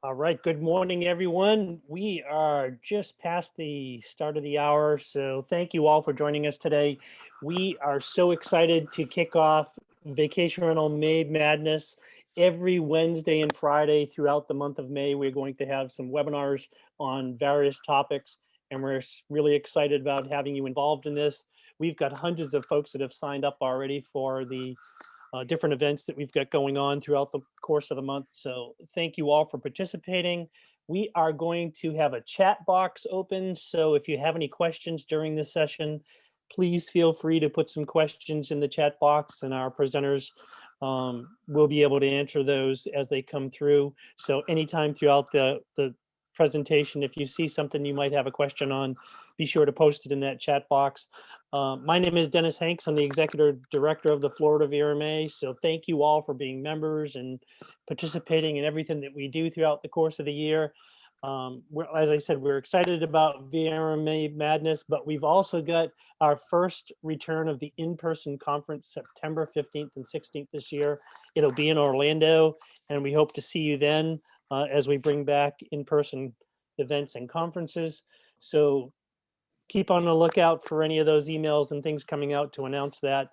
All right, good morning, everyone. We are just past the start of the hour, so thank you all for joining us today. We are so excited to kick off Vacation Rental May Madness. Every Wednesday and Friday throughout the month of May, we're going to have some webinars on various topics, and we're really excited about having you involved in this. We've got hundreds of folks that have signed up already for the different events that we've got going on throughout the course of the month. So thank you all for participating. We are going to have a chat box open. So if you have any questions during this session, please feel free to put some questions in the chat box, and our presenters will be able to answer those as they come through. So anytime throughout the presentation, if you see something you might have a question on, be sure to post it in that chat box. My name is Dennis Hanks. I'm the Executive Director of the Florida VRMA. So thank you all for being members and participating in everything that we do throughout the course of the year. As I said, we're excited about VRMA Madness, but we've also got our first return of the in-person conference, September 15th and 16th this year. It'll be in Orlando, and we hope to see you then as we bring back in-person events and conferences. So keep on the lookout for any of those emails and things coming out to announce that.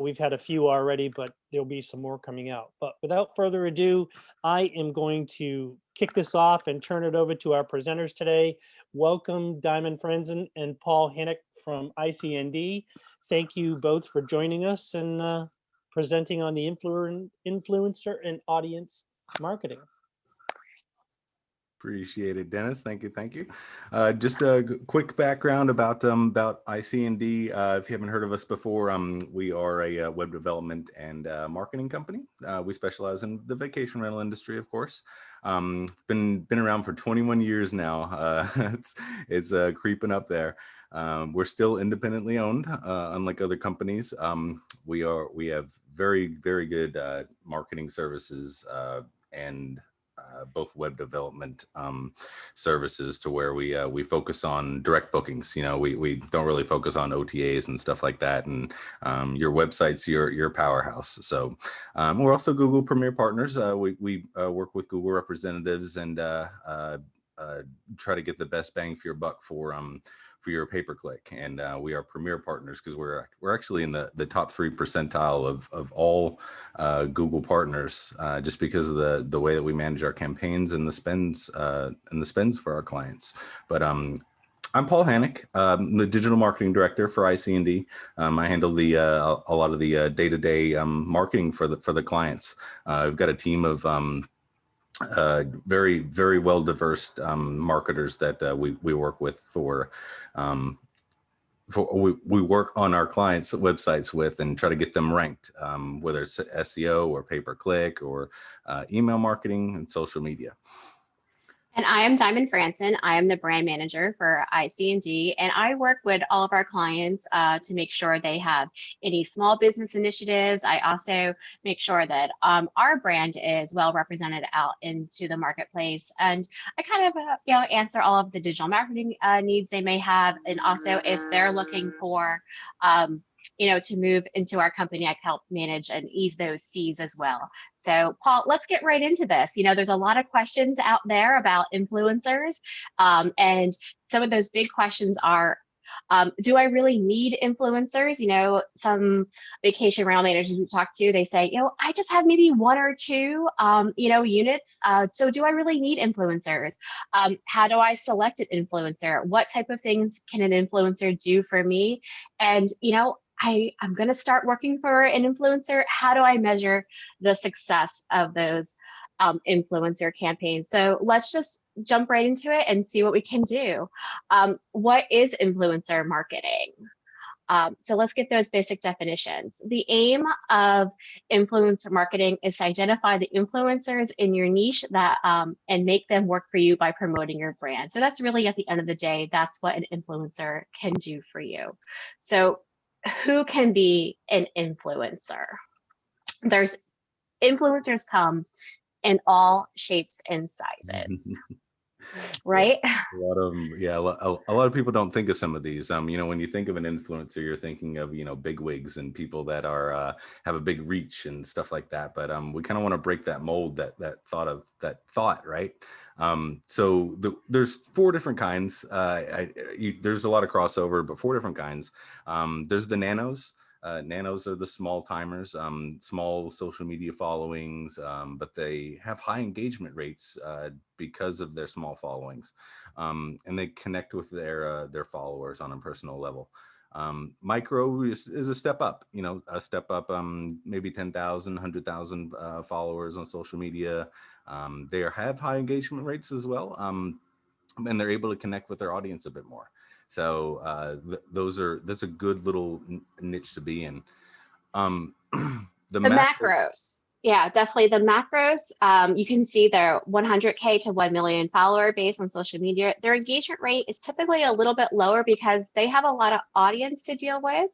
We've had a few already, but there'll be some more coming out. But without further ado, I am going to kick this off and turn it over to our presenters today. Welcome, Diamond Frandsen and Paul Hannick from ICND. Thank you both for joining us and presenting on the influencer and audience marketing. Appreciate it, Dennis. Thank you. Thank you. Just a quick background about ICND. If you haven't heard of us before, we are a web development and marketing company. We specialize in the vacation rental industry, of course. Been around for 21 years now. It's creeping up there. We're still independently owned, unlike other companies. We have very good marketing services and both web development services, to where we focus on direct bookings. You know, we don't really focus on OTAs and stuff like that. And your website's your powerhouse. So we're also Google Premier Partners. We work with Google representatives and try to get the best bang for your buck for your pay-per-click. And we are Premier Partners because we're actually in the top 3 percentile of all Google partners, just because of the way that we manage our campaigns and the spends for our clients. But I'm Paul Hannick. I'm the Digital Marketing Director for ICND. I handle a lot of the day-to-day marketing for the clients. We've got a team of very well diverse marketers that we work with we work on our clients' websites with and try to get them ranked, whether it's SEO or pay-per-click or email marketing and social media. And I am Diamond Frandsen. I am the brand manager for ICND, and I work with all of our clients to make sure they have any small business initiatives. I also make sure that our brand is well represented out into the marketplace, and I kind of answer all of the digital marketing needs they may have, and also if they're looking for to move into our company, I can help manage and ease those C's as well. So Paul, let's get right into this. There's a lot of questions out there about influencers. And some of those big questions are, do I really need influencers? Some vacation rental managers we talk to, they say, I just have maybe 1 or 2, units. So do I really need influencers? How do I select an influencer? What type of things can an influencer do for me? And, I'm going to start working for an influencer. How do I measure the success of those influencer campaigns? So let's just jump right into it and see what we can do. What is influencer marketing? So let's get those basic definitions. The aim of influencer marketing is to identify the influencers in your niche that and make them work for you by promoting your brand. So that's really, at the end of the day, that's what an influencer can do for you. So who can be an influencer? Influencers come in all shapes and sizes. right? A lot of them, yeah. A lot of people don't think of some of these. You know, when you think of an influencer, you're thinking of, you know, big wigs and people that are have a big reach and stuff like that. But we kind of want to break that mold, that thought, right? There's 4 different kinds. There's a lot of crossover, but 4 different kinds. There's the nanos. Nanos are the small timers, small social media followings, but they have high engagement rates because of their small followings, and they connect with their followers on a personal level. Micro is a step up, you know, maybe 10,000, 100,000 followers on social media. They have high engagement rates as well, and they're able to connect with their audience a bit more. So that's a good little niche to be in. The macros. Yeah, definitely the macros. You can see their 100K to 1 million follower base on social media. Their engagement rate is typically a little bit lower because they have a lot of audience to deal with.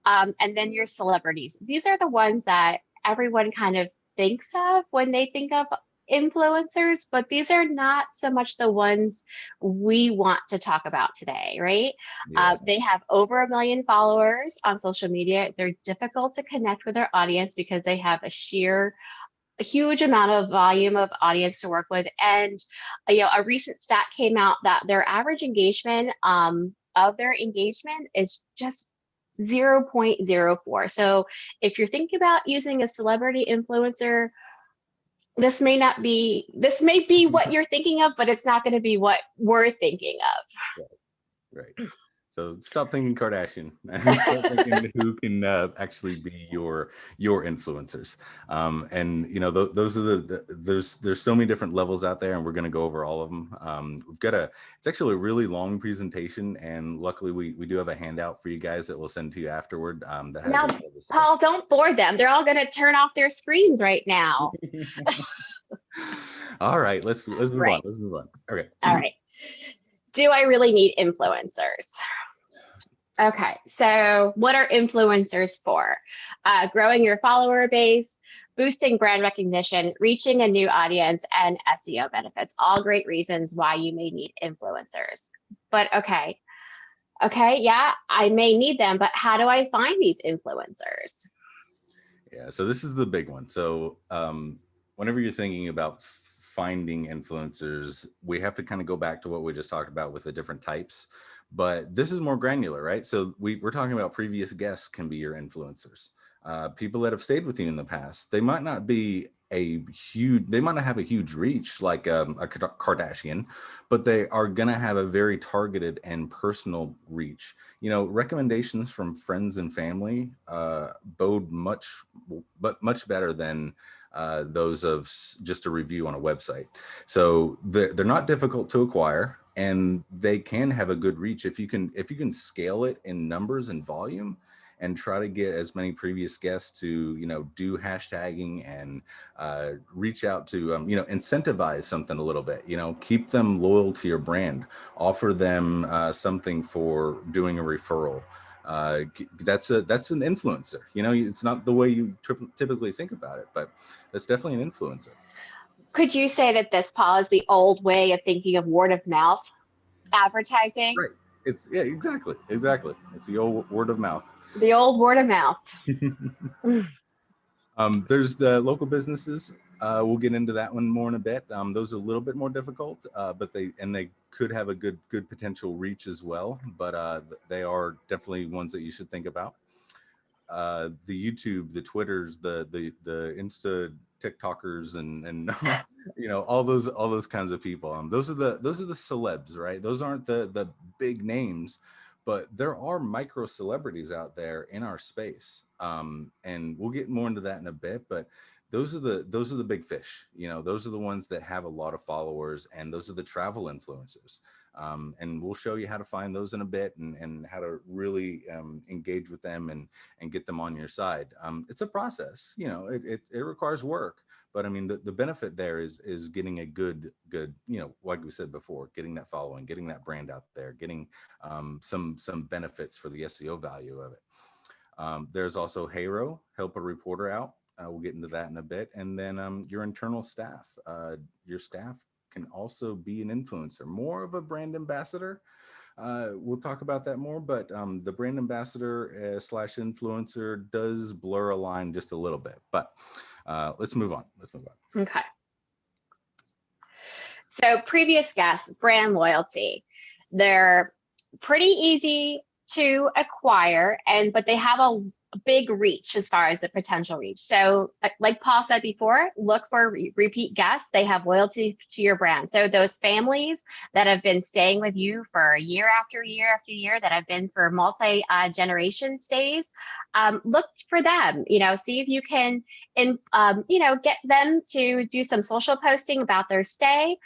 And then your celebrities. These are the ones that everyone kind of thinks of when they think of influencers, but these are not so much the ones we want to talk about today, right? Yeah. They have over 1 million followers on social media. They're difficult to connect with their audience because they have a huge amount of volume of audience to work with. And you know, a recent stat came out that their average engagement of their engagement is just 0.04. So if you're thinking about using a celebrity influencer, this may be what you're thinking of, but it's not going to be what we're thinking of. Right. So stop thinking Kardashian and start thinking who can actually be your influencers. And you know, those are there's so many different levels out there, and we're going to go over all of them. It's actually a really long presentation, and luckily we do have a handout for you guys that we'll send to you afterward. That has Now, all this stuff. Paul, don't bore them. They're all going to turn off their screens right now. All right, let's move Right. on. Let's move on. Okay. All right. Do I really need influencers? Okay, so what are influencers for? Growing your follower base, boosting brand recognition, reaching a new audience, and SEO benefits. All great reasons why you may need influencers. But okay, yeah, I may need them, but how do I find these influencers? Yeah, so this is the big one. So whenever you're thinking about finding influencers, we have to kind of go back to what we just talked about with the different types, but this is more granular, right? So we're talking about previous guests can be your influencers. People that have stayed with you in the past, they might not have a huge reach like a Kardashian, but they are gonna have a very targeted and personal reach. You know, recommendations from friends and family bode much better than those of just a review on a website. So they're not difficult to acquire, and they can have a good reach if you can scale it in numbers and volume, and try to get as many previous guests to, you know, do hashtagging and reach out to, incentivize something a little bit, you know, keep them loyal to your brand, offer them something for doing a referral. That's an influencer. You know, it's not the way you typically think about it, but that's definitely an influencer. Could you say that this, Paul, is the old way of thinking of word of mouth advertising? Right. Exactly. It's the old word of mouth. The old word of mouth. There's the local businesses. We'll get into that one more in a bit. Those are a little bit more difficult, but they could have a good potential reach as well. But they are definitely ones that you should think about. The YouTube, the Twitters, the Insta TikTokers, and you know, all those kinds of people. Those are the celebs, right? Those aren't the big names, but there are micro celebrities out there in our space. And we'll get more into that in a bit, but those are the big fish. You know, those are the ones that have a lot of followers, and those are the travel influencers. And we'll show you how to find those in a bit, and how to really engage with them and get them on your side. It's a process, you know, it requires work, but I mean, the benefit there is getting a good, you know, like we said before, getting that following, getting that brand out there, getting some benefits for the SEO value of it. There's also HARO, help a reporter out. We'll get into that in a bit. And then your internal staff, your staff can also be an influencer, more of a brand ambassador. We'll talk about that more, but the brand ambassador / influencer does blur a line just a little bit, but let's move on. Okay. So previous guests, brand loyalty, they're pretty easy to acquire, but they have a big reach as far as the potential reach. So like Paul said before, look for repeat guests. They have loyalty to your brand. So those families that have been staying with you for year after year after year, that have been for multi-generation stays, look for them, see if you can, get them to do some social posting about their stay.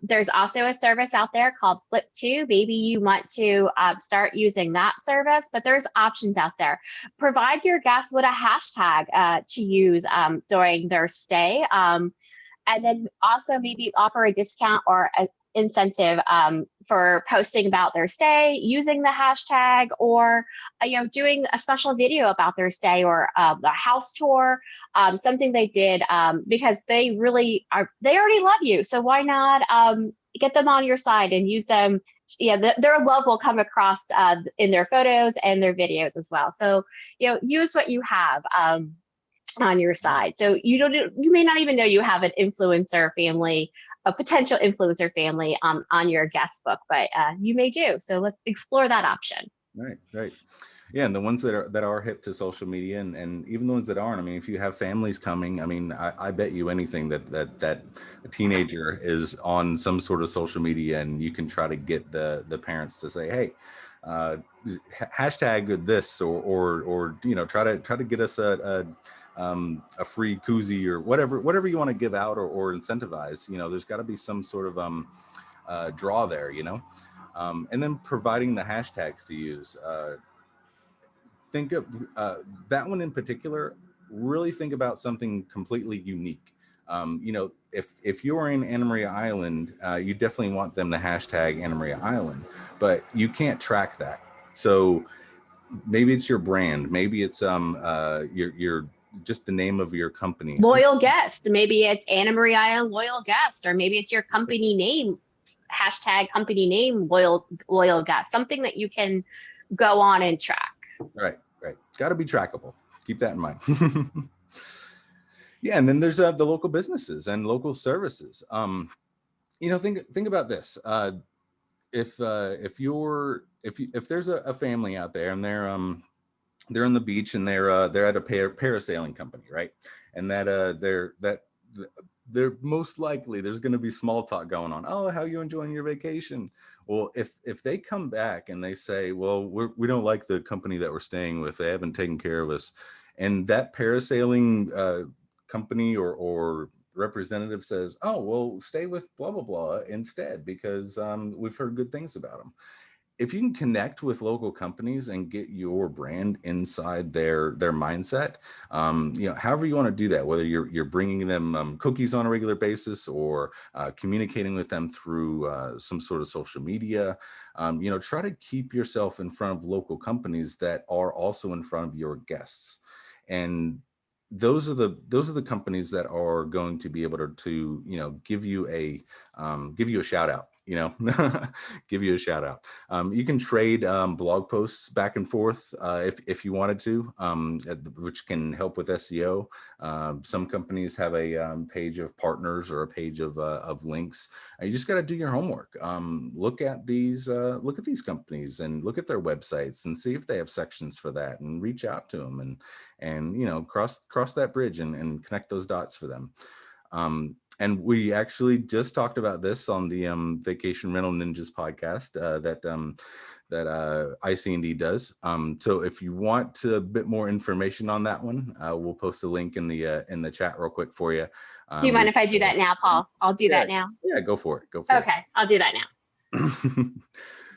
There's also a service out there called Flip2. Maybe you want to start using that service, but there's options out there. Provide your guests with a hashtag to use during their stay. And then also maybe offer a discount or an incentive for posting about their stay, using the hashtag, or doing a special video about their stay, or the house tour, something they did, because they already love you. So why not get them on your side and use them? Their love will come across in their photos and their videos as well. So use what you have on your side. So you may not even know you have an influencer family, a potential influencer family on your guest book, but you may do. So let's explore that option. Right. Yeah, and the ones that are hip to social media, and even the ones that aren't. I mean, if you have families coming, I mean, I bet you anything that a teenager is on some sort of social media, and you can try to get the parents to say, hey, hashtag this, or try to get us a free koozie, or whatever you want to give out or incentivize. There's got to be some sort of draw there, and then providing the hashtags to use. Think of that one in particular. Really think about something completely unique. If you're in Anna Maria Island, you definitely want them to hashtag Anna Maria Island, but you can't track that. So maybe it's your brand, maybe it's your just the name of your company. Loyal guest. Maybe it's Anna Maria Island loyal guest, or maybe it's your company name, hashtag company name loyal guest. Something that you can go on and track. Right. Got to be trackable. Keep that in mind. Yeah, and then there's the local businesses and local services. Think about this. If there's a family out there and they're on the beach and they're at a parasailing company, right? And they're most likely there's going to be small talk going on. Oh, how are you enjoying your vacation? Well, if they come back and they say, well, we don't like the company that we're staying with, they haven't taken care of us, and that parasailing company or representative says, oh, well, stay with blah blah blah instead, because we've heard good things about them. If you can connect with local companies and get your brand inside their mindset, however you want to do that, whether you're bringing them cookies on a regular basis, or communicating with them through some sort of social media, try to keep yourself in front of local companies that are also in front of your guests. And those are the companies that are going to be able to give you a shout out. Give you a shout out. You can trade blog posts back and forth if you wanted to, which can help with SEO. Some companies have a page of partners or a page of links. You just got to do your homework. Look at these companies and look at their websites and see if they have sections for that, and reach out to them and cross that bridge and connect those dots for them. And we actually just talked about this on the Vacation Rental Ninjas podcast that ICND does. So if you want a bit more information on that one, we'll post a link in the chat real quick for you. Do you mind if I do that now, Paul? I'll do that now. Yeah, go for it. Okay, I'll do that now.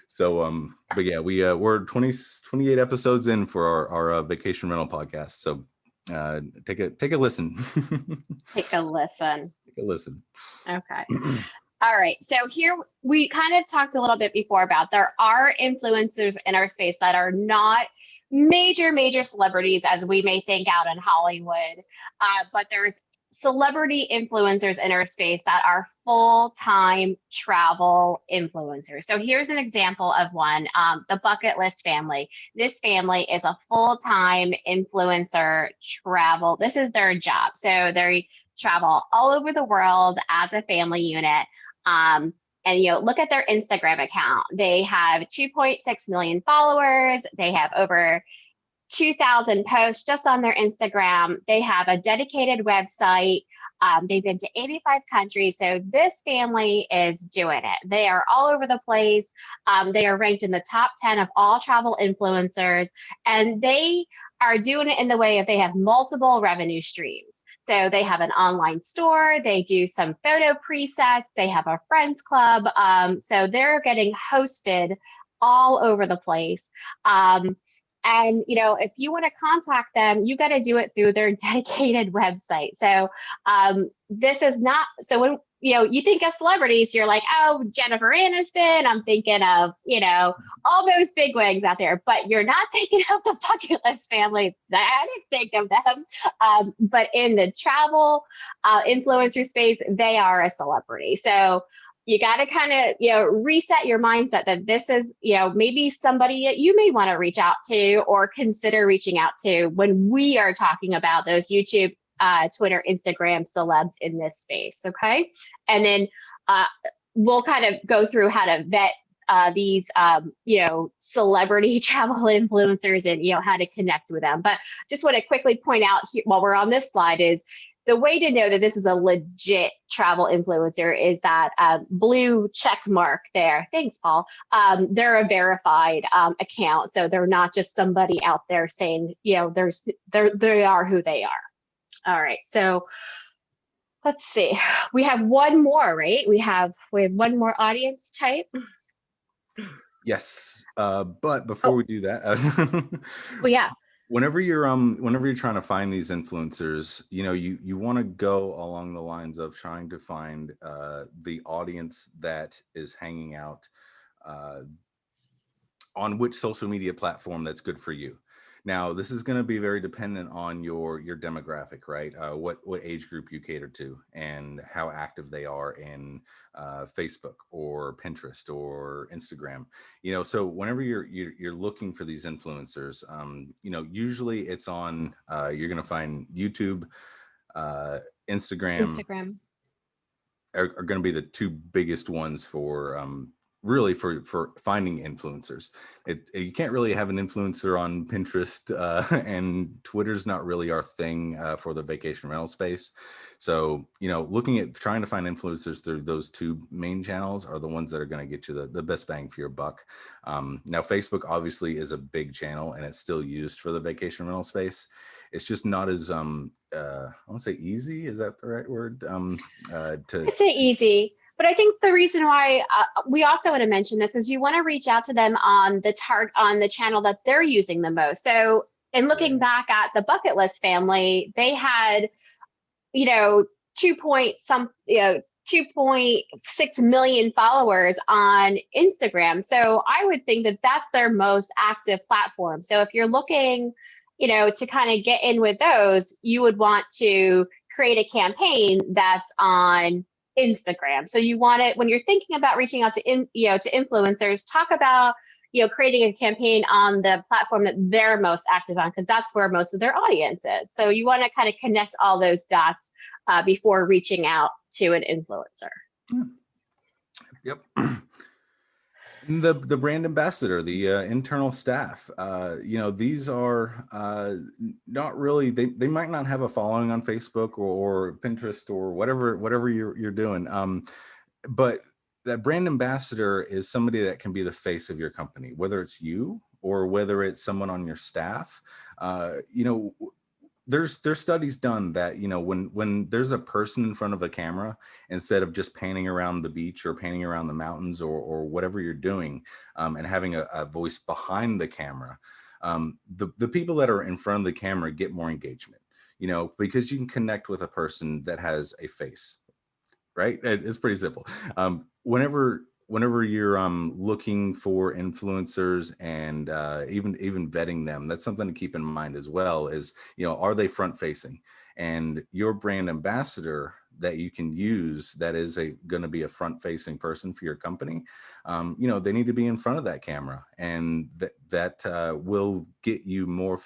So, but yeah, we're 28 episodes in for our vacation rental podcast. So take a listen. Take a listen. Okay. All right. So here we kind of talked a little bit before about there are influencers in our space that are not major celebrities as we may think out in Hollywood, but there's celebrity influencers in our space that are full-time travel influencers. So here's an example of one, the Bucket List family. This family is a full-time influencer travel. This is their job. So they travel all over the world as a family unit. And look at their Instagram account. They have 2.6 million followers. They have over 2,000 posts just on their Instagram. They have a dedicated website. They've been to 85 countries. So this family is doing it. They are all over the place. They are ranked in the top 10 of all travel influencers. And they are doing it in the way of they have multiple revenue streams. So they have an online store. They do some photo presets. They have a friends club. So they're getting hosted all over the place. And, if you want to contact them, you got to do it through their dedicated website. So this is not, so when, you think of celebrities, you're like, oh, Jennifer Aniston, I'm thinking of, all those bigwigs out there, but you're not thinking of the Bucket List family. I didn't think of them. But in the travel influencer space, they are a celebrity. So you got to kind of, reset your mindset that this is, maybe somebody that you may want to reach out to or consider reaching out to when we are talking about those YouTube, Twitter, Instagram celebs in this space. Okay. And then we'll kind of go through how to vet these, celebrity travel influencers and, how to connect with them. But just want to quickly point out here while we're on this slide is, the way to know that this is a legit travel influencer is that blue check mark there. Thanks, Paul. They're a verified account. So they're not just somebody out there saying, they are who they are. All right. So let's see. We have one more, right? We have one more audience type. Yes. But before we do that, well, yeah. Whenever you're trying to find these influencers, you want to go along the lines of trying to find the audience that is hanging out on which social media platform that's good for you. Now, this is going to be very dependent on your demographic, right? What age group you cater to and how active they are in Facebook or Pinterest or Instagram. So whenever you're looking for these influencers, usually it's on. You're going to find YouTube, Instagram are going to be the two biggest ones for really for finding influencers. You can't really have an influencer on Pinterest and Twitter's not really our thing for the vacation rental space. So, looking at trying to find influencers through those two main channels are the ones that are going to get you the best bang for your buck. Now, Facebook obviously is a big channel and it's still used for the vacation rental space. It's just not as, I want to say easy. Is that the right word? I'd say easy. But I think the reason why we also want to mention this is you want to reach out to them on the channel that they're using the most. So in looking back at the Bucket List family, they had, 2.6 million followers on Instagram. So I would think that that's their most active platform. So if you're looking, to kind of get in with those, you would want to create a campaign that's on Instagram. So you want it when you're thinking about reaching out to influencers, talk about, creating a campaign on the platform that they're most active on, because that's where most of their audience is. So you want to kind of connect all those dots before reaching out to an influencer. Yep. The brand ambassador, the internal staff, these are not really, they might not have a following on Facebook or Pinterest or whatever you're doing. But that brand ambassador is somebody that can be the face of your company, whether it's you or whether it's someone on your staff. There's studies done that, when there's a person in front of a camera, instead of just painting around the beach or painting around the mountains or whatever you're doing, and having a voice behind the camera, the people that are in front of the camera get more engagement, because you can connect with a person that has a face, right? It's pretty simple. Whenever whenever you're looking for influencers and even vetting them, that's something to keep in mind as well. Is, you know, are they front facing? And your brand ambassador that you can use that is going to be a front facing person for your company, you know, they need to be in front of that camera, and that will get you more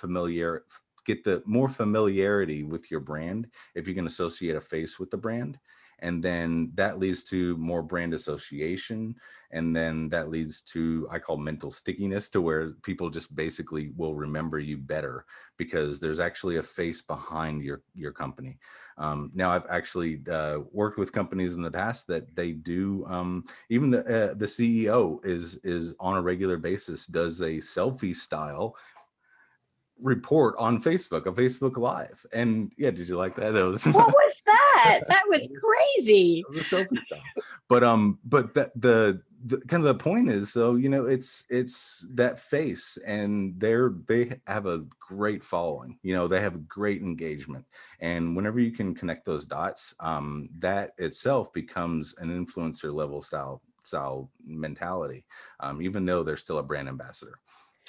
more familiarity with your brand if you can associate a face with the brand. And then that leads to more brand association. And then that leads to, I call mental stickiness, to where people just basically will remember you better because there's actually a face behind your company. Now, I've actually worked with companies in the past that they do, even the CEO is on a regular basis, does a selfie style report on Facebook, a Facebook Live. And yeah, did you like that? That was What was that? That was crazy. the selfie style. But that the kind of the point is, though, you know, it's that face, and they have a great following. You know, they have great engagement, and whenever you can connect those dots, that itself becomes an influencer level style mentality, even though they're still a brand ambassador.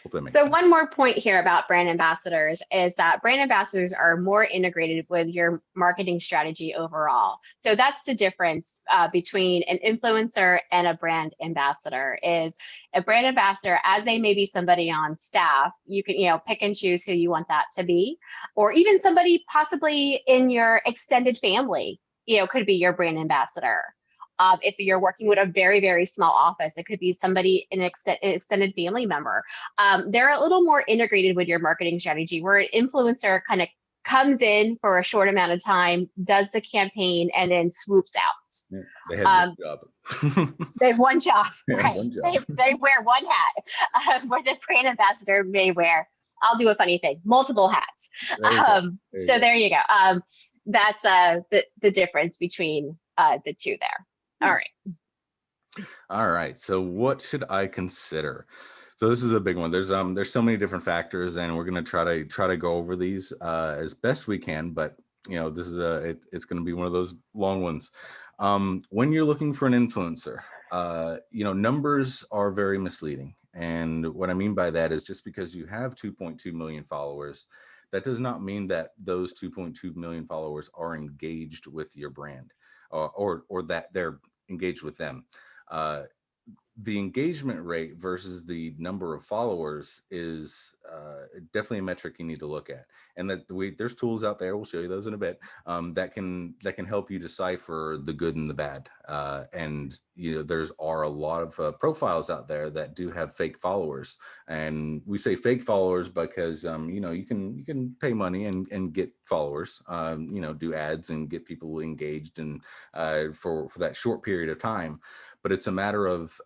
Hope that makes So sense. one more point here about brand ambassadors is that brand ambassadors are more integrated with your marketing strategy overall. So that's the difference between an influencer and a brand ambassador. Is a brand ambassador, as they may be somebody on staff, you can, you know, pick and choose who you want that to be, or even somebody possibly in your extended family, you know, could be your brand ambassador. If you're working with a very, very small office, it could be somebody, an extended family member. They're a little more integrated with your marketing strategy, where an influencer kind of comes in for a short amount of time, does the campaign, and then swoops out. Yeah, they had one job. They have one job, right? One job. They wear one hat, where the brand ambassador may wear, I'll do a funny thing, multiple hats. There you go. That's the difference between the two there. All right. So what should I consider? So this is a big one. There's so many different factors, and we're going to try to go over these as best we can. But you know, this is it's going to be one of those long ones. When you're looking for an influencer, you know, numbers are very misleading. And what I mean by that is, just because you have 2.2 million followers, that does not mean that those 2.2 million followers are engaged with your brand, or that they're engaged with them. The engagement rate versus the number of followers is definitely a metric you need to look at. And that there's tools out there, we'll show you those in a bit, that can help you decipher the good and the bad. And you know, there's a lot of profiles out there that do have fake followers. And we say fake followers because you know, you can pay money and get followers, you know, do ads and get people engaged, and for that short period of time. But it's a matter of,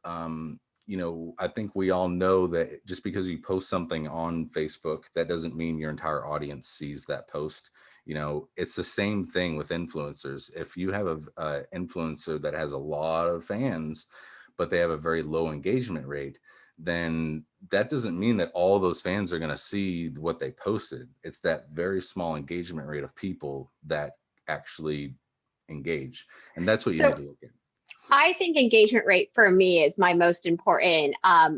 you know, I think we all know that just because you post something on Facebook, that doesn't mean your entire audience sees that post. You know, it's the same thing with influencers. If you have a influencer that has a lot of fans, but they have a very low engagement rate, then that doesn't mean that all those fans are going to see what they posted. It's that very small engagement rate of people that actually engage. And that's what you need to look at. I think engagement rate for me is my most important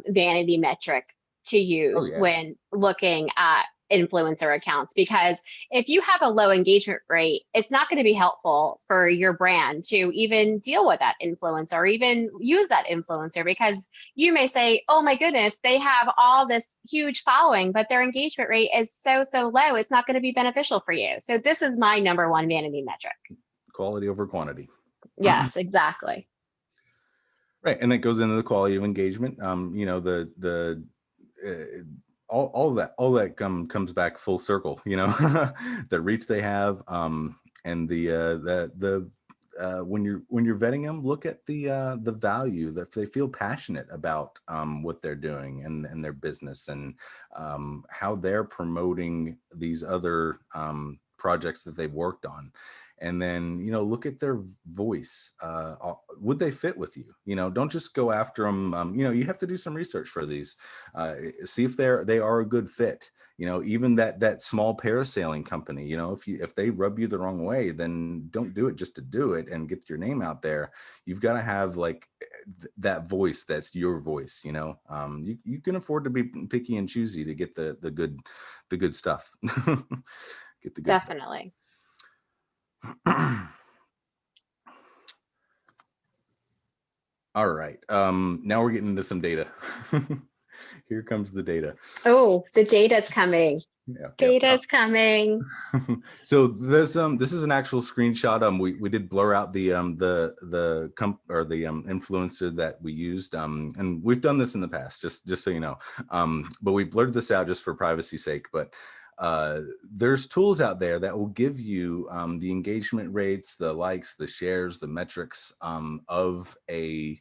vanity metric to use when looking at influencer accounts, because if you have a low engagement rate, it's not going to be helpful for your brand to even deal with that influencer or even use that influencer, because you may say, oh my goodness, they have all this huge following, but their engagement rate is so low, it's not going to be beneficial for you. So this is my number one vanity metric. Quality over quantity. Yes, exactly. Right, and that goes into the quality of engagement. You know, all that comes back full circle. You know, the reach they have, and the when you're vetting them, look at the value, that they feel passionate about what they're doing and their business, and how they're promoting these other projects that they've worked on. And then, you know, look at their voice. Would they fit with you? You know, don't just go after them. You know, you have to do some research for these. See if they are a good fit. You know, even that small parasailing company, you know, if they rub you the wrong way, then don't do it just to do it and get your name out there. You've got to have, like, that voice that's your voice. You can afford to be picky and choosy to get the good stuff. Get the good Definitely. stuff. All right, now we're getting into some data. Here comes the data. Oh, the data's coming. Data's coming. So this is an actual screenshot. We did blur out the influencer that we used, and we've done this in the past, just so you know. But we blurred this out just for privacy's sake. But there's tools out there that will give you the engagement rates, the likes, the shares, the metrics of a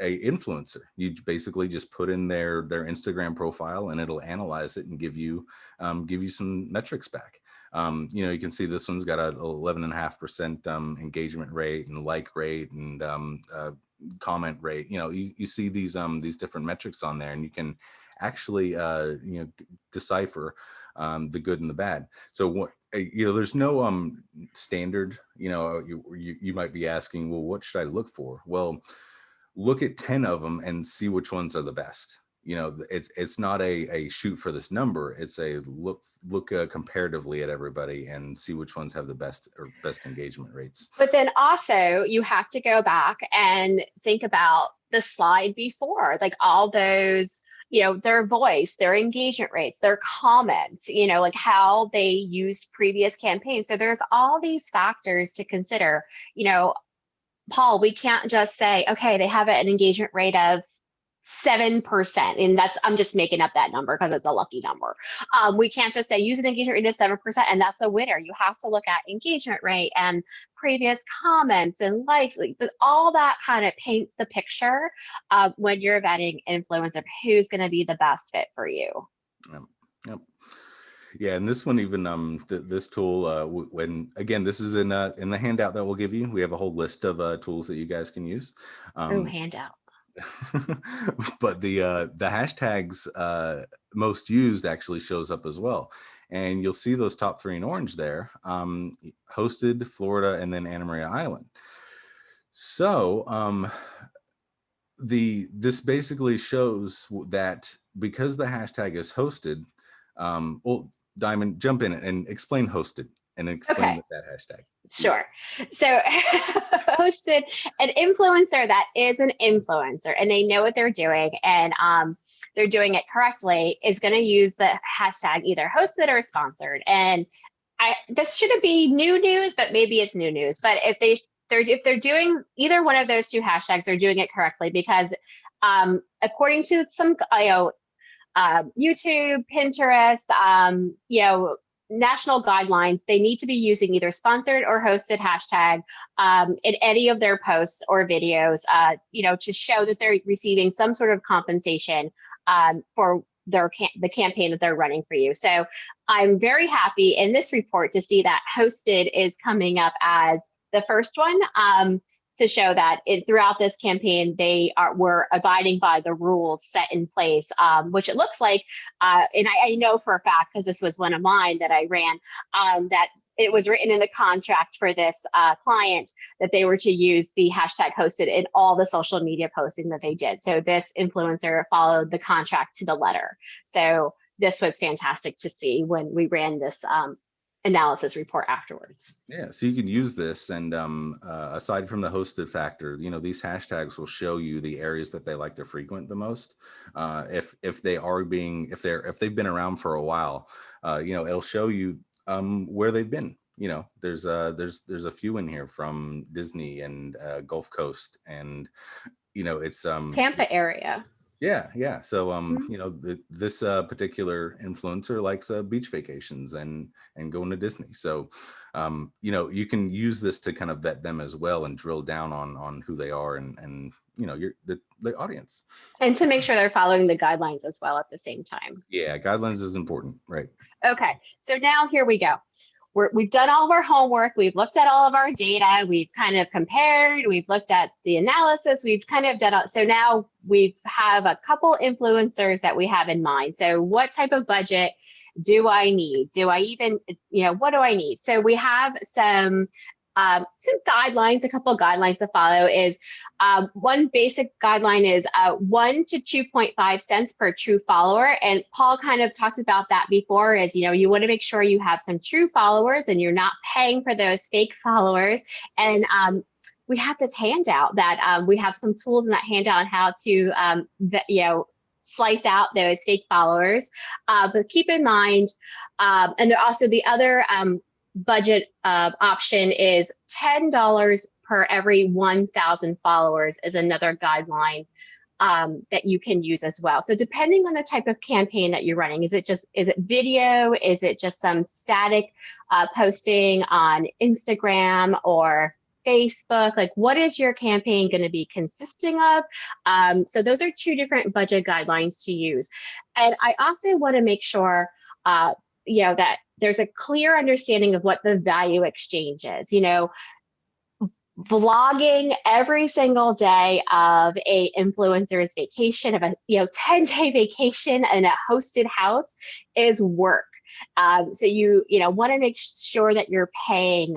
influencer. You basically just put in their Instagram profile, and it'll analyze it and give you some metrics back. You can see this one's got a 11.5% engagement rate and like rate and comment rate. You see these different metrics on there, and you can actually decipher the good and the bad. So what there's no standard. You might be asking, well, what should I look for? Well, look at 10 of them and see which ones are the best. It's not a shoot for this number. It's a look comparatively at everybody and see which ones have the best engagement rates. But then also you have to go back and think about the slide before, like all those, their voice, their engagement rates, their comments, like how they used previous campaigns. So there's all these factors to consider. Paul, we can't just say, okay, they have an engagement rate of 7%. And I'm just making up that number because it's a lucky number. We can't just say use an engagement rate of 7% and that's a winner. You have to look at engagement rate and previous comments and likes. All that kind of paints the picture when you're vetting influencer, who's going to be the best fit for you. Yep. Yeah, and this one even this tool, when again, this is in the handout that we'll give you. We have a whole list of tools that you guys can use. Handout. But the hashtags most used actually shows up as well, and you'll see those top 3 in orange there: hosted, Florida, and then Anna Maria Island. So this basically shows that because the hashtag is hosted, well, Diamond, jump in and explain hosted and explain that hashtag. Sure. So hosted, an influencer that is an influencer and they know what they're doing and they're doing it correctly is going to use the hashtag either hosted or sponsored. And this shouldn't be new news, but maybe it's new news. But if they're doing either one of those 2 hashtags, they're doing it correctly because according to some YouTube, Pinterest, national guidelines, they need to be using either sponsored or hosted hashtag in any of their posts or videos, to show that they're receiving some sort of compensation for the campaign that they're running for you. So I'm very happy in this report to see that hosted is coming up as the first one. To show that throughout this campaign, they were abiding by the rules set in place, which it looks like, and I know for a fact, because this was one of mine that I ran, that it was written in the contract for this client that they were to use the hashtag hosted in all the social media posting that they did. So this influencer followed the contract to the letter. So this was fantastic to see when we ran this analysis report afterwards. Yeah, so you can use this, and aside from the hosted factor, these hashtags will show you the areas that they like to frequent the most. If they've been around for a while, it'll show you where they've been. There's a few in here from Disney and Gulf Coast, and it's Tampa area. Yeah. So, this particular influencer likes beach vacations and going to Disney. So, you can use this to kind of vet them as well and drill down on who they are and the audience. And to make sure they're following the guidelines as well at the same time. Yeah, guidelines is important, right? Okay, so now here we go. We've done all of our homework. We've looked at all of our data. We've kind of compared. We've looked at the analysis. We've kind of done. So now we have a couple influencers that we have in mind. So what type of budget do I need? Do I even, what do I need? So we have some some guidelines, a couple guidelines to follow is one basic guideline is 1 to 2.5 cents per true follower. And Paul kind of talked about that before is, you want to make sure you have some true followers and you're not paying for those fake followers. And we have this handout that we have some tools in that handout on how to, slice out those fake followers. But keep in mind, and also the other budget option is $10 per every 1,000 followers is another guideline that you can use as well. So depending on the type of campaign that you're running, is it video? Is it just some static posting on Instagram or Facebook? Like, what is your campaign going to be consisting of? So those are two different budget guidelines to use. And I also want to make sure that there's a clear understanding of what the value exchange is. Vlogging every single day of a influencer's vacation, of a 10-day vacation in a hosted house is work. So you want to make sure that you're paying,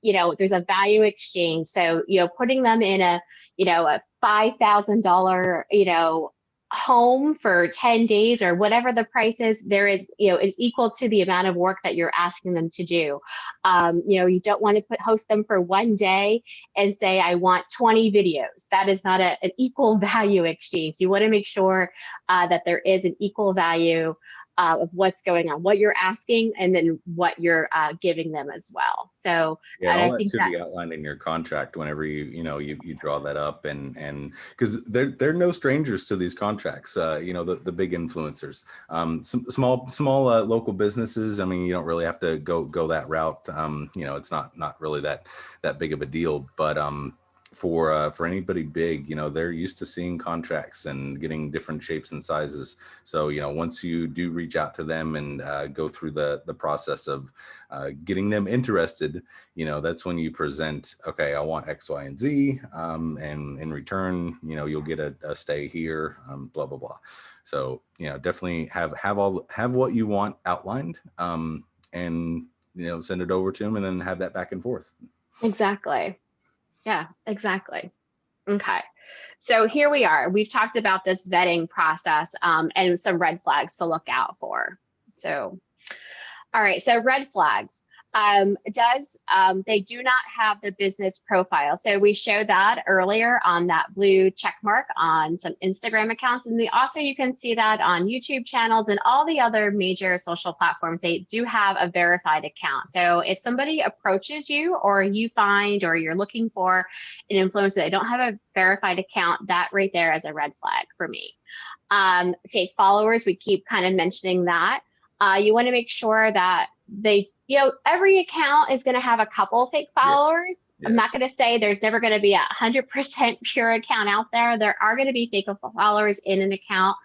there's a value exchange. So, putting them in a $5,000, home for 10 days or whatever the price is, there is, is equal to the amount of work that you're asking them to do. You don't want to host them for one day and say, I want 20 videos. That is not an equal value exchange. You want to make sure that there is an equal value of what's going on, what you're asking, and then what you're giving them as well. So yeah, all I think that should be outlined in your contract whenever you draw that up, and because they're no strangers to these contracts. The big influencers, some small local businesses. I mean, you don't really have to go that route. It's not really that big of a deal, but for anybody big, they're used to seeing contracts and getting different shapes and sizes. So, once you do reach out to them and go through the process of getting them interested, that's when you present, okay, I want X, Y, and Z. And in return, you'll get a stay here, blah, blah, blah. So, definitely have what you want outlined, and, send it over to them and then have that back and forth. Exactly. Yeah, exactly. Okay. So here we are. We've talked about this vetting process and some red flags to look out for. So, all right. So red flags. They do not have the business profile. So we showed that earlier on that blue check mark on some Instagram accounts. And you can see that on YouTube channels and all the other major social platforms. They do have a verified account. So if somebody approaches you or you find or you're looking for an influencer that don't have a verified account, that right there is a red flag for me. Fake followers, we keep kind of mentioning that. You want to make sure that every account is going to have a couple fake followers. Yeah. I'm not going to say there's never going to be 100% pure account out there. There are going to be fake followers in an account,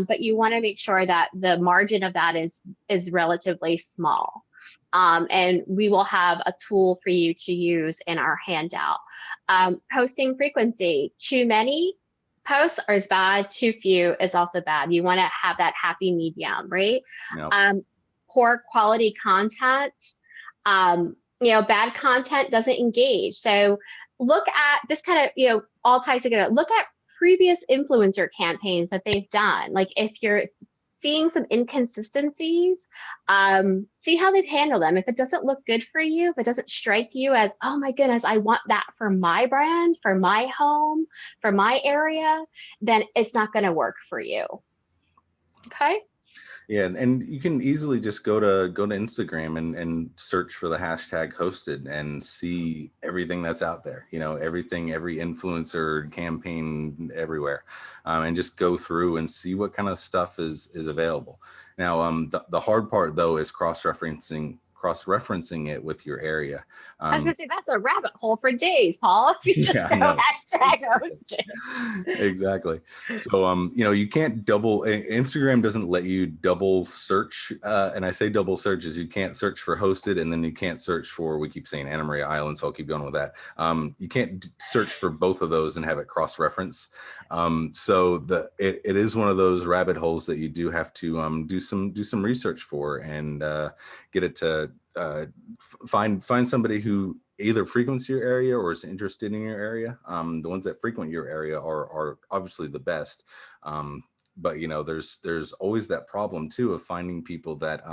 but you want to make sure that the margin of that is relatively small. And we will have a tool for you to use in our handout. Posting frequency, too many posts is bad, too few is also bad. You want to have that happy medium, right? Yep. Poor quality content, bad content doesn't engage. So look at this kind of, all ties together. Look at previous influencer campaigns that they've done. Like if you're seeing some inconsistencies, see how they've handled them. If it doesn't look good for you, if it doesn't strike you as, oh my goodness, I want that for my brand, for my home, for my area, then it's not going to work for you. Okay. Yeah, and you can easily just go to Instagram and search for the hashtag hosted and see everything that's out there, every influencer campaign everywhere, and just go through and see what kind of stuff is available. Now, the hard part though is cross-referencing it with your area. I was gonna say that's a rabbit hole for days, Paul. If you just go hashtag hosted. Exactly. So you can't Instagram doesn't let you double search, and I say double search is you can't search for hosted and then you can't search for, we keep saying Anna Maria Island, so I'll keep going with that. You can't search for both of those and have it cross-reference. So it is one of those rabbit holes that you do have to do some research for and get it to find somebody who either frequents your area or is interested in your area. The ones that frequent your area are obviously the best. But you know, there's always that problem too of finding people that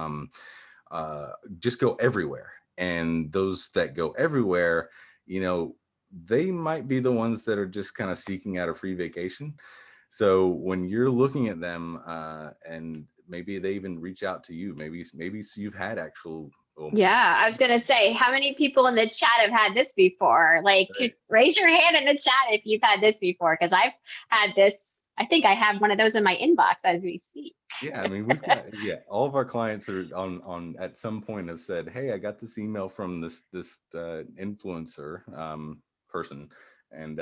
just go everywhere. And those that go everywhere, you know, they might be the ones that are just kind of seeking out a free vacation. So when you're looking at them, and maybe they even reach out to you, maybe you've had actual. Yeah, I was gonna say, how many people in the chat have had this before? Like, Right. raise your hand in the chat if you've had this before, because I've had this. I think I have one of those in my inbox as we speak. Yeah, I mean, we've got, all of our clients are on at some point have said, hey, I got this email from this influencer person, and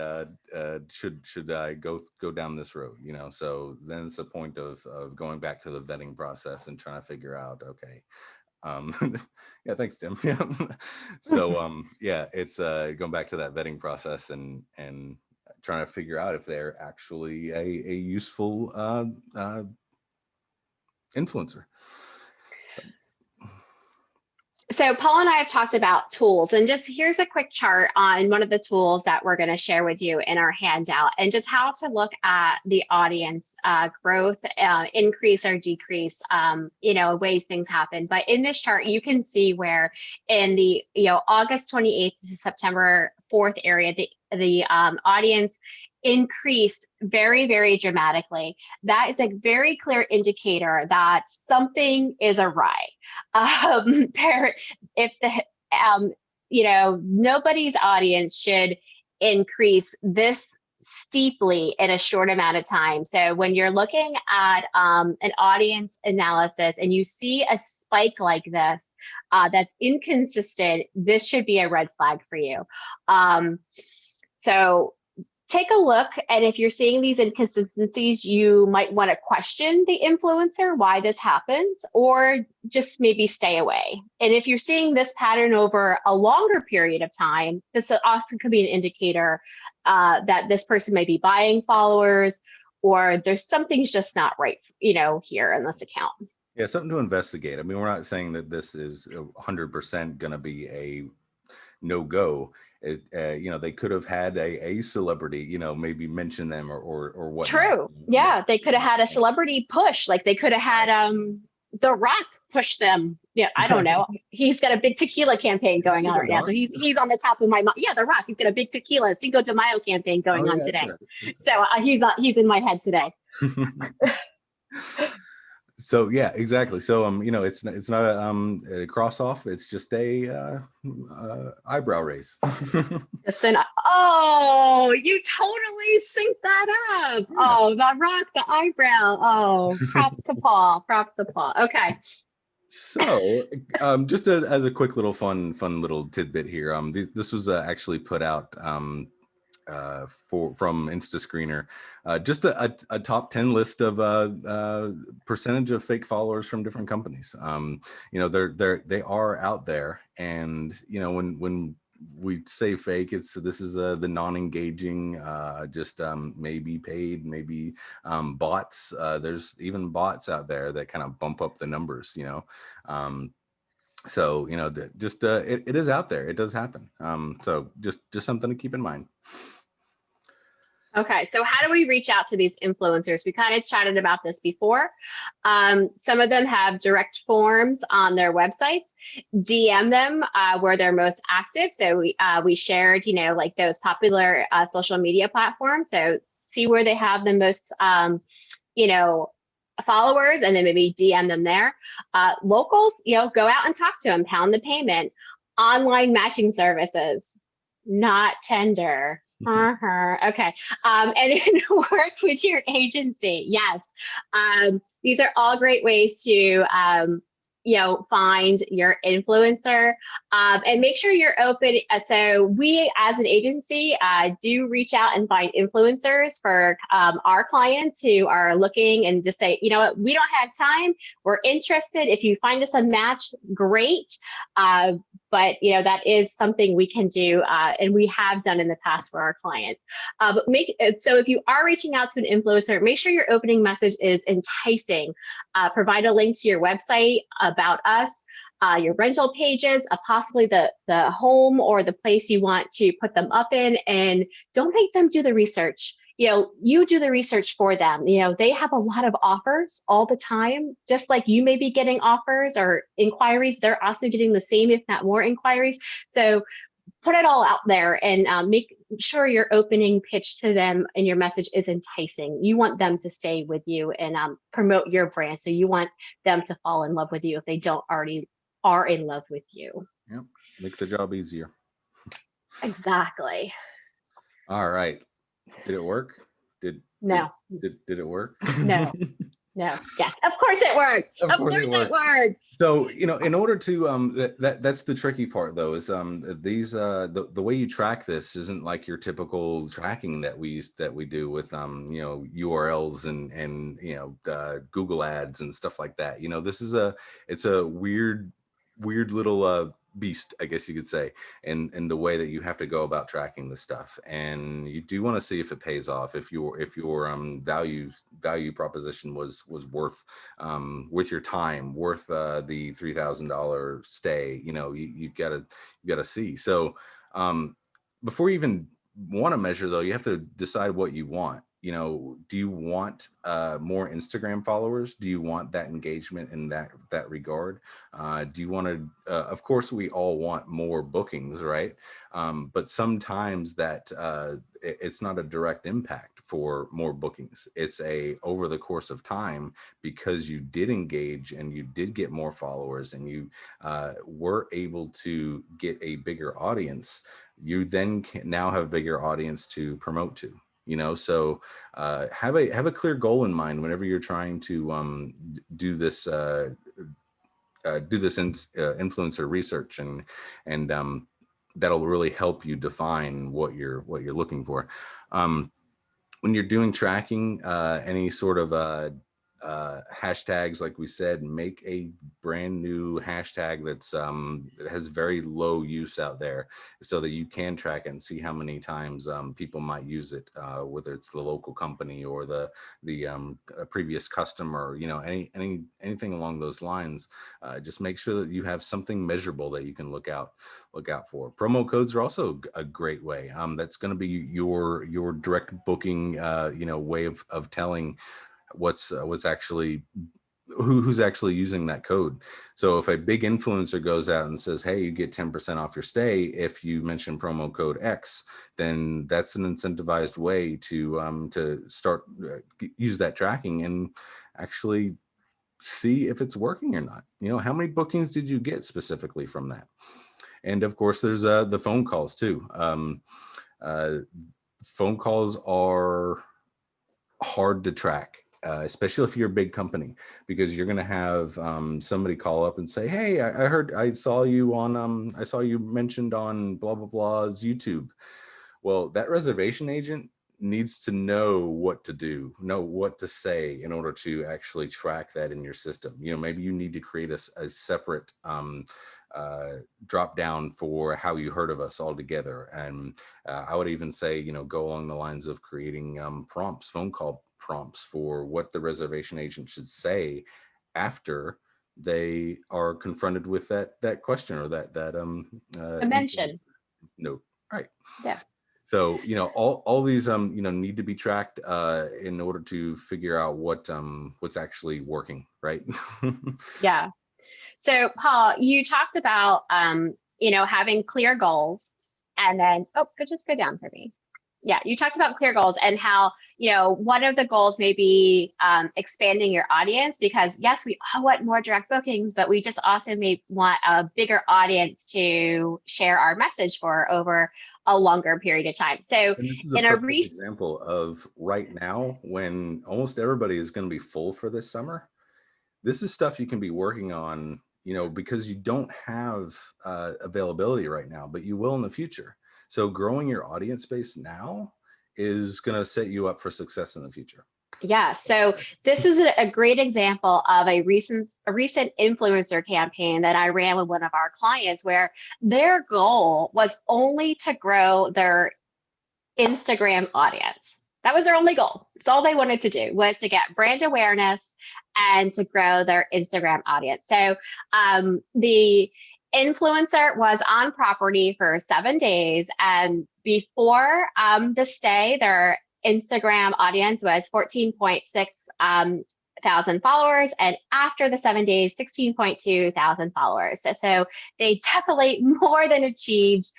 should I go down this road, you know? So then it's a point of going back to the vetting process and trying to figure out, okay, yeah, thanks, Tim. Yeah. So yeah, it's going back to that vetting process and trying to figure out if they're actually a useful influencer. So Paul and I have talked about tools, and just here's a quick chart on one of the tools that we're going to share with you in our handout, and just how to look at the audience growth, increase or decrease, you know, ways things happen. But in this chart, you can see where in the, you know, August 28th to September 4th area, the audience increased very, very dramatically. That is a very clear indicator that something is awry. If the, you know, nobody's audience should increase this steeply in a short amount of time. So when you're looking at an audience analysis and you see a spike like this that's inconsistent, this should be a red flag for you. So take a look, and if you're seeing these inconsistencies, you might want to question the influencer, why this happens, or just maybe stay away. And if you're seeing this pattern over a longer period of time, this also could be an indicator that this person may be buying followers, or there's something's just not right, you know, here in this account. Yeah, something to investigate. I mean, we're not saying that this is 100% going to be a no-go. You know, they could have had a celebrity, you know, maybe mention them or what. True. Yeah, they could have had a celebrity push, like they could have had The Rock push them. Yeah, I don't know. He's got a big tequila campaign going on right now, so he's on the top of my mind. Yeah, The Rock. He's got a big tequila Cinco de Mayo campaign going on today. Right. So he's in my head today. So yeah, exactly. So you know, it's not a cross off. It's just a eyebrow raise. Just oh, you totally synced that up. Yeah. Oh, The Rock, the eyebrow. Oh, props to Paul. Props to Paul. Okay. So just as a quick little fun little tidbit here. This was actually put out from InstaScreener, just a top 10 list of percentage of fake followers from different companies. You know, they are out there, and you know, when we say fake, this is the non-engaging, just maybe paid, maybe bots. There's even bots out there that kind of bump up the numbers, you know. So you know, just it is out there. It does happen. So just something to keep in mind. Okay, so how do we reach out to these influencers? We kind of chatted about this before. Some of them have direct forms on their websites. DM them where they're most active. So we shared, you know, like those popular social media platforms. So see where they have the most, you know, followers, and then maybe DM them there. Locals, you know, go out and talk to them, pound the payment. Online matching services, not Tinder. Okay. And then work with your agency. Yes. These are all great ways to, you know, find your influencer, and make sure you're open. So we, as an agency, do reach out and find influencers for our clients who are looking, and just say, you know what, we don't have time. We're interested. If you find us a match, great. But you know, that is something we can do, and we have done in the past for our clients. But so if you are reaching out to an influencer, make sure your opening message is enticing. Provide a link to your website, about us. your rental pages, possibly the home or the place you want to put them up in, and don't make them do the research. You do the research for them. They have a lot of offers all the time, just like you may be getting offers or inquiries. They're also getting the same, if not more, inquiries. So put it all out there and make sure your opening pitch to them and your message is enticing. You want them to stay with you and promote your brand. So you want them to fall in love with you if they don't already are in love with you. Yep. Make the job easier. Exactly. All right. Did it work? No. Did it work? No. No. Yes. Of course it works. Of course it works. So, in order to that's the tricky part though, is these the way you track this isn't like your typical tracking that we do with URLs and Google ads and stuff like that. This is it's a weird little beast, I guess you could say, in the way that you have to go about tracking this stuff. And you do want to see if it pays off, if your value proposition was worth your time, worth the $3,000 stay. You've got to see. So before you even want to measure though, you have to decide what you want. Do you want more Instagram followers? Do you want that engagement in that regard? Do you want to, of course, we all want more bookings, right? But sometimes that it's not a direct impact for more bookings. It's over the course of time, because you did engage and you did get more followers and you were able to get a bigger audience. You then now have a bigger audience to promote to. So have a clear goal in mind whenever you're trying to do this influencer research, and that'll really help you define what you're looking for. When you're doing tracking, any sort of hashtags, like we said, make a brand new hashtag that's has very low use out there, so that you can track it and see how many times people might use it, whether it's the local company or the previous customer, anything along those lines. Just make sure that you have something measurable that you can look out for. Promo codes are also a great way. That's going to be your direct booking way of telling what's actually who's actually using that code. So if a big influencer goes out and says, hey, you get 10% off your stay if you mention promo code X, then that's an incentivized way to start use that tracking and actually see if it's working or not. How many bookings did you get specifically from that? And of course, there's the phone calls too. Phone calls are hard to track, especially if you're a big company, because you're going to have somebody call up and say, hey, I saw you on, I saw you mentioned on blah, blah, blah's YouTube. Well, that reservation agent needs to know what to do, know what to say in order to actually track that in your system. Maybe you need to create a separate drop down for how you heard of us altogether. And I would even say, go along the lines of creating prompts, phone call prompts for what the reservation agent should say after they are confronted with that question or that mention. No, right. Yeah. So, all these, need to be tracked in order to figure out what's actually working, right? Yeah. So, Paul, you talked about, having clear goals, and then, just go down for me. Yeah, you talked about clear goals and how, one of the goals may be expanding your audience, because yes, we all want more direct bookings, but we just also may want a bigger audience to share our message for over a longer period of time. So and this is a perfect example of right now, when almost everybody is going to be full for this summer. This is stuff you can be working on, because you don't have availability right now, but you will in the future. So growing your audience base now is going to set you up for success in the future. Yeah, so this is a great example of a recent influencer campaign that I ran with one of our clients, where their goal was only to grow their Instagram audience. That was their only goal. It's all they wanted to do, was to get brand awareness and to grow their Instagram audience. So the influencer was on property for 7 days, and before the stay, their Instagram audience was 14.6 thousand followers, and after the 7 days, 16.2 thousand followers. So they definitely more than achieved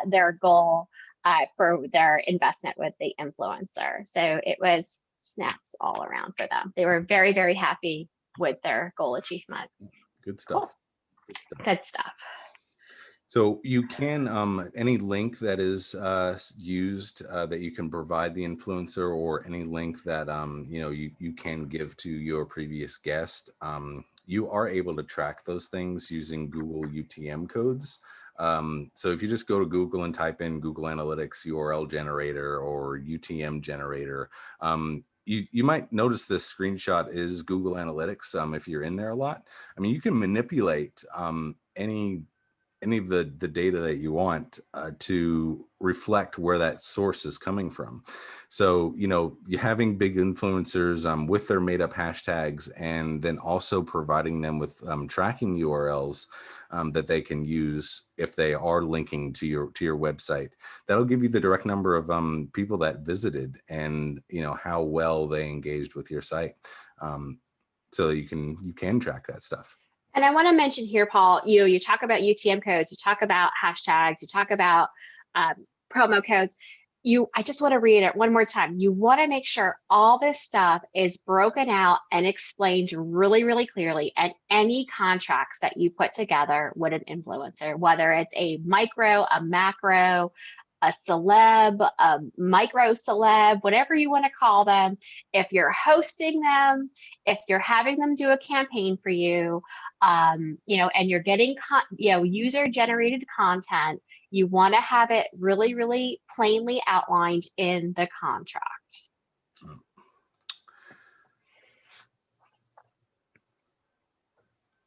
their goal for their investment with the influencer. So it was snaps all around for them. They were very, very happy with their goal achievement. Good stuff. Cool. Good stuff. So you can, any link that is used that you can provide the influencer, or any link that, you can give to your previous guest, you are able to track those things using Google UTM codes. So if you just go to Google and type in Google Analytics URL generator or UTM generator, you might notice this screenshot is Google Analytics. If you're in there a lot, I mean, you can manipulate any of the data that you want to reflect where that source is coming from. So, you're having big influencers with their made up hashtags, and then also providing them with tracking URLs that they can use if they are linking to your website. That'll give you the direct number of people that visited, and how well they engaged with your site, so you can track that stuff. And I want to mention here, Paul, you talk about UTM codes, you talk about hashtags, you talk about promo codes. I just want to read it one more time. You want to make sure all this stuff is broken out and explained really, really clearly, and any contracts that you put together with an influencer, whether it's a micro, a macro, a celeb, a micro celeb, whatever you want to call them. If you're hosting them, if you're having them do a campaign for you, and you're getting, user generated content, you want to have it really, really plainly outlined in the contract.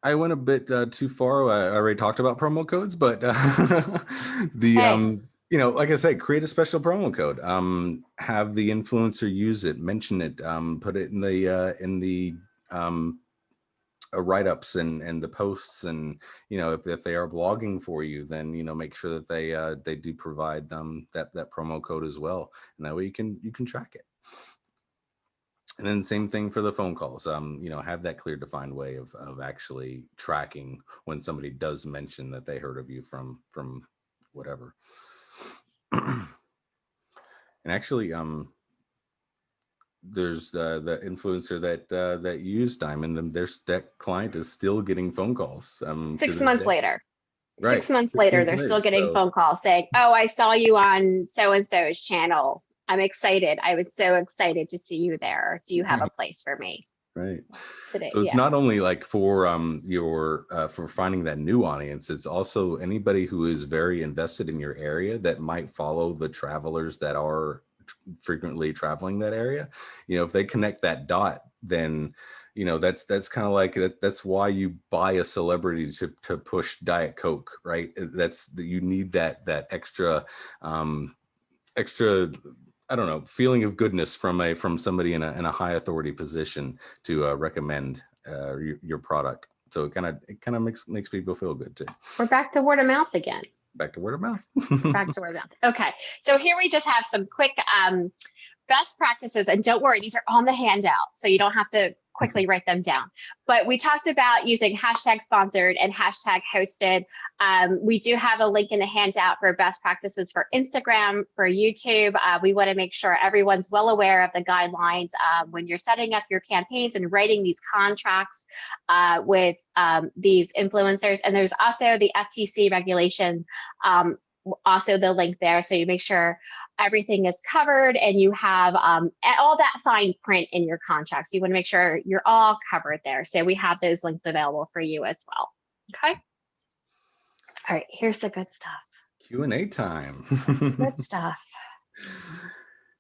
I went a bit too far. I already talked about promo codes, but like I said, create a special promo code. Have the influencer use it, mention it, put it in the write-ups and the posts, and if they are blogging for you, then make sure that they do provide that promo code as well, and that way you can track it. And then same thing for the phone calls. Have that clear, defined way of actually tracking when somebody does mention that they heard of you from whatever. And actually, there's the influencer that used Diamond, and that client is still getting phone calls. 6 months later. Right. 6 months later, they're still getting phone calls saying, "Oh, I saw you on so-and-so's channel. I'm excited. I was so excited to see you there. Do you have a place for me?" Right. Today, so it's not only like for for finding that new audience, it's also anybody who is very invested in your area that might follow the travelers that are frequently traveling that area. If they connect that dot, then that's kind of like that's why you buy a celebrity to push Diet Coke, right? You need that extra I don't know, feeling of goodness from somebody in a high authority position to recommend your product. So it kind of makes people feel good too. We're back to word of mouth again. Back to word of mouth. Back to word of mouth. Okay, so here we just have some quick best practices, and don't worry, these are on the handout, so you don't have to quickly write them down. But we talked about using hashtag sponsored and hashtag hosted. We do have a link in the handout for best practices for Instagram, for YouTube. We want to make sure everyone's well aware of the guidelines when you're setting up your campaigns and writing these contracts with these influencers. And there's also the FTC regulation, also the link there, so you make sure everything is covered and you have all that fine print in your contract. So you want to make sure you're all covered there. So we have those links available for you as well. Okay. All right, here's the good stuff. Q&A time. Good stuff.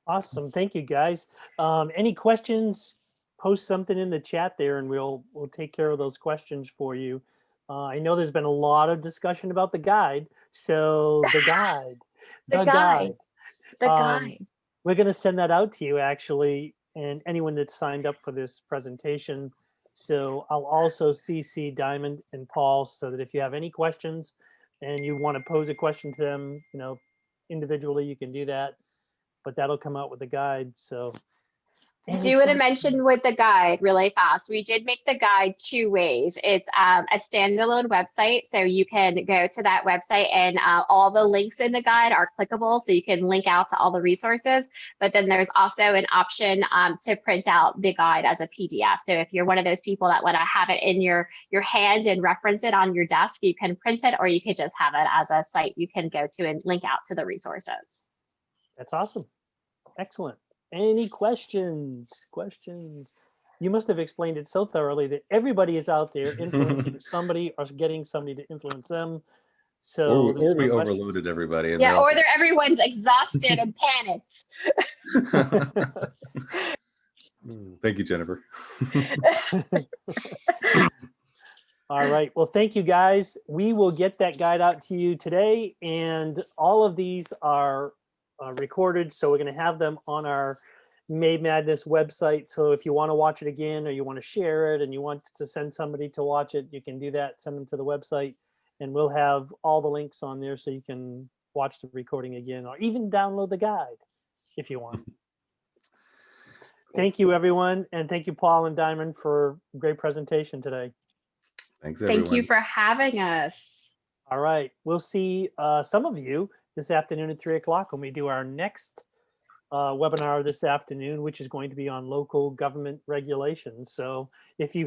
Awesome. Thank you, guys. Any questions? Post something in the chat there and we'll take care of those questions for you. I know there's been a lot of discussion about the guide. So the guide. The guide. We're going to send that out to you actually, and anyone that signed up for this presentation. So I'll also CC Diamond and Paul so that if you have any questions and you want to pose a question to them, individually, you can do that. But that'll come out with the guide. So I do want to mention with the guide really fast. We did make the guide 2 ways. It's a standalone website, so you can go to that website and all the links in the guide are clickable, so you can link out to all the resources. But then there's also an option to print out the guide as a PDF. So if you're one of those people that want to have it in your hand and reference it on your desk, you can print it, or you could just have it as a site you can go to and link out to the resources. That's awesome. Excellent. Any questions? You must have explained it so thoroughly that everybody is out there influencing somebody or getting somebody to influence them. So or we overloaded everybody. And yeah, or everyone's exhausted and panicked. Thank you, Jennifer. All right. Well, thank you, guys. We will get that guide out to you today, and all of these are recorded, so we're going to have them on our May Madness website. So if you want to watch it again, or you want to share it and you want to send somebody to watch it, you can do that. Send them to the website, and we'll have all the links on there so you can watch the recording again, or even download the guide if you want. Thank you, everyone, and thank you, Paul and Diamond, for a great presentation today. Thanks, everyone. Thank you for having us. All right. We'll see some of you this afternoon at 3 o'clock when we do our next webinar this afternoon, which is going to be on local government regulations. So if you